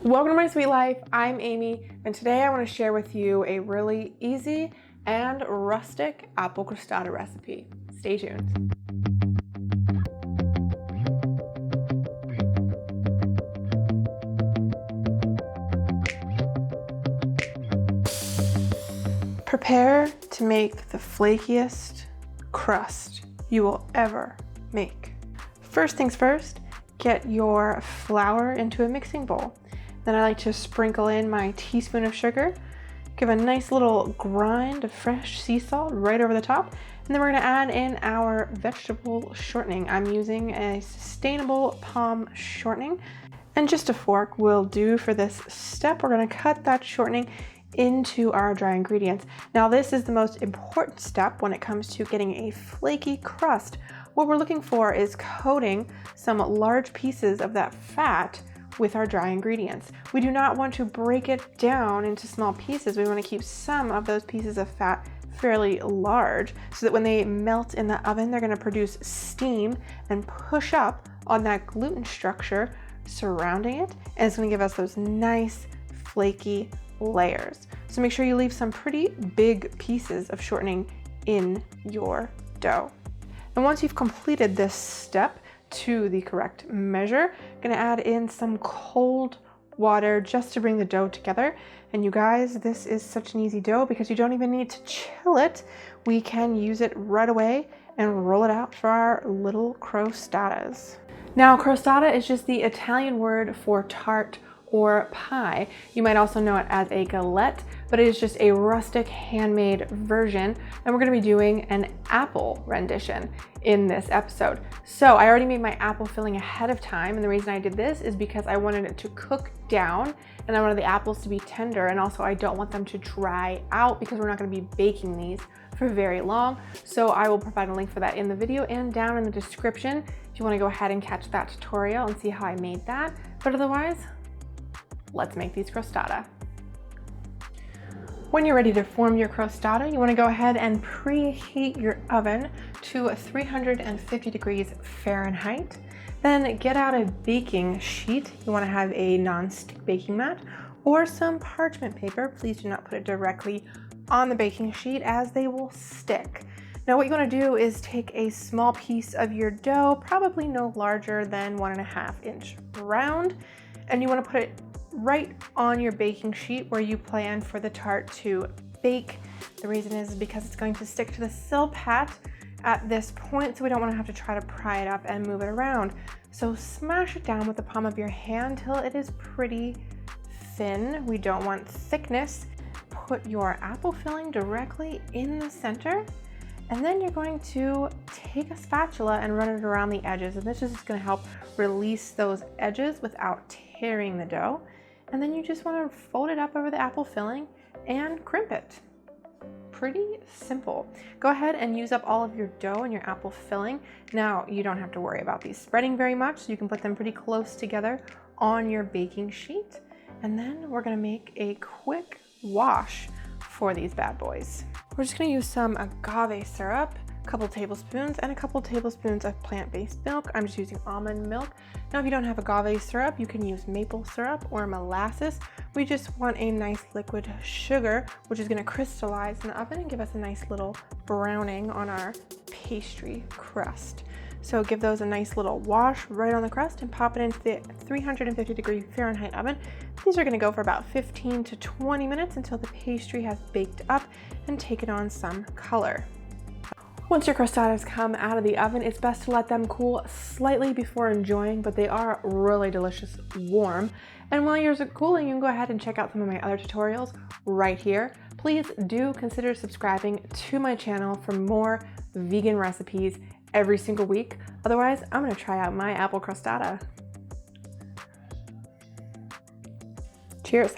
Welcome to my sweet life. I'm Amy, and today I want to share with you a really easy and rustic apple crostata recipe. Stay tuned. Prepare to make the flakiest crust you will ever make. First things first, get your flour into a mixing bowl. Then I like to sprinkle in my teaspoon of sugar, give a nice little grind of fresh sea salt right over the top, and then we're gonna add in our vegetable shortening. I'm using a sustainable palm shortening, and just a fork will do for this step. We're gonna cut that shortening into our dry ingredients. Now this is the most important step when it comes to getting a flaky crust. What we're looking for is coating some large pieces of that fat with our dry ingredients. We do not want to break it down into small pieces. We want to keep some of those pieces of fat fairly large so that when they melt in the oven, they're going to produce steam and push up on that gluten structure surrounding it, and it's going to give us those nice flaky layers. So make sure you leave some pretty big pieces of shortening in your dough. And once you've completed this step to the correct measure, I'm gonna add in some cold water just to bring the dough together. And you guys, this is such an easy dough because you don't even need to chill it. We can use it right away and roll it out for our little crostatas. Now, crostata is just the Italian word for tart or pie. You might also know it as a galette, but it is just a rustic handmade version. And we're gonna be doing an apple rendition in this episode. So I already made my apple filling ahead of time. And the reason I did this is because I wanted it to cook down and I wanted the apples to be tender. And also I don't want them to dry out because we're not gonna be baking these for very long. So I will provide a link for that in the video and down in the description if you wanna go ahead and catch that tutorial and see how I made that. But otherwise, let's make these crostata. When you're ready to form your crostata, you want to go ahead and preheat your oven to 350 degrees Fahrenheit. Then get out a baking sheet. You want to have a non-stick baking mat or some parchment paper. Please do not put it directly on the baking sheet as they will stick. Now what you want to do is take a small piece of your dough, probably no larger than 1.5 inch round, and you want to put it right on your baking sheet where you plan for the tart to bake. The reason is because it's going to stick to the sill pat at this point, so we don't want to have to try to pry it up and move it around. So smash it down with the palm of your hand till it is pretty thin. We don't want thickness. Put your apple filling directly in the center, and then you're going to take a spatula and run it around the edges, and this is just going to help release those edges without tearing the dough. And then you just want to fold it up over the apple filling and crimp it. Pretty simple. Go ahead and use up all of your dough and your apple filling. Now you don't have to worry about these spreading very much, so you can put them pretty close together on your baking sheet. And then we're going to make a quick wash for these bad boys. We're just going to use some agave syrup, a couple tablespoons, and a couple tablespoons of plant-based milk. I'm just using almond milk. Now if you don't have agave syrup, you can use maple syrup or molasses. We just want a nice liquid sugar, which is going to crystallize in the oven and give us a nice little browning on our pastry crust. So give those a nice little wash right on the crust and pop it into the 350 degree Fahrenheit oven. These are going to go for about 15 to 20 minutes until the pastry has baked up and taken on some color. Once your crostatas come out of the oven, it's best to let them cool slightly before enjoying, but they are really delicious warm. And while yours are cooling, you can go ahead and check out some of my other tutorials right here. Please do consider subscribing to my channel for more vegan recipes every single week. Otherwise, I'm gonna try out my apple crostata. Cheers.